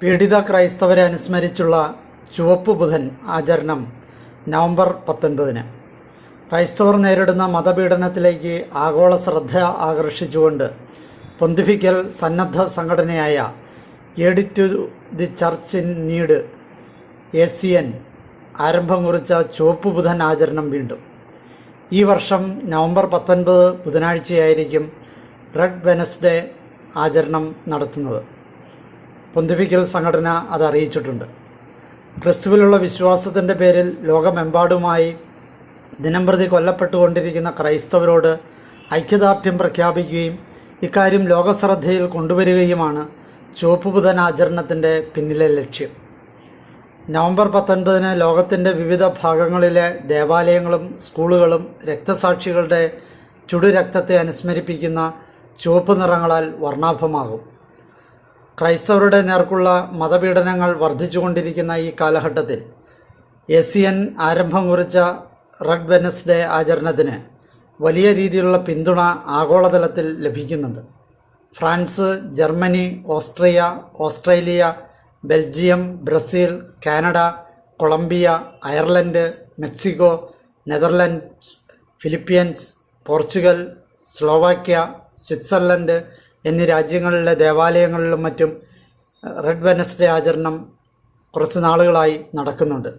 പീഡിത ക്രൈസ്തവരെ അനുസ്മരിച്ചുള്ള ചുവപ്പ് ബുധൻ ആചരണം നവംബർ 19-ന്. ക്രൈസ്തവർ നേരിടുന്ന മതപീഡനത്തിലേക്ക് ആഗോള ശ്രദ്ധ ആകർഷിച്ചുകൊണ്ട് പൊന്തിഫിക്കൽ സന്നദ്ധ സംഘടനയായ Aid to the Church in Need ACN ആരംഭം കുറിച്ച ചുവപ്പ് ബുധൻ ആചരണം വീണ്ടും ഈ വർഷം നവംബർ 19 ബുധനാഴ്ചയായിരിക്കും റെഡ് വെനസ്ഡേ ആചരണം നടത്തുന്നത്. പൊന്തിഫിക്കൽ സംഘടന അത് അറിയിച്ചിട്ടുണ്ട്. ക്രിസ്തുവിലുള്ള വിശ്വാസത്തിൻ്റെ പേരിൽ ലോകമെമ്പാടുമായി ദിനംപ്രതി കൊല്ലപ്പെട്ടുകൊണ്ടിരിക്കുന്ന ക്രൈസ്തവരോട് ഐക്യദാർഢ്യം പ്രഖ്യാപിക്കുകയും ഇക്കാര്യം ലോകശ്രദ്ധയിൽ കൊണ്ടുവരികയുമാണ് ചുവപ്പ് ബുധൻ ആചരണത്തിൻ്റെ പിന്നിലെ ലക്ഷ്യം. നവംബർ 19-ന് ലോകത്തിൻ്റെ വിവിധ ഭാഗങ്ങളിലെ ദേവാലയങ്ങളും സ്കൂളുകളും രക്തസാക്ഷികളുടെ ചുടുരക്തത്തെ അനുസ്മരിപ്പിക്കുന്ന ചുവപ്പ് നിറങ്ങളാൽ വർണ്ണാഭമാകും. ക്രൈസ്തവരുടെ നേർക്കുള്ള മതപീഡനങ്ങൾ വർദ്ധിച്ചുകൊണ്ടിരിക്കുന്ന ഈ കാലഘട്ടത്തിൽ ACN ആരംഭം കുറിച്ച റെഡ് വെനസ്ഡേ ആചരണത്തിന് വലിയ രീതിയിലുള്ള പിന്തുണ ആഗോളതലത്തിൽ ലഭിക്കുന്നുണ്ട്. France, Germany, Australia, Belgium, Brazil, Canada, Colombia, Ireland, Mexico, Netherlands, Philippines, Portugal, Slovakia, Switzerland എന്നീ രാജ്യങ്ങളിലെ ദേവാലയങ്ങളിലും മറ്റും റെഡ് വെനസ്ഡേ ആചരണം കുറച്ച് നാളുകളായി നടക്കുന്നുണ്ട്.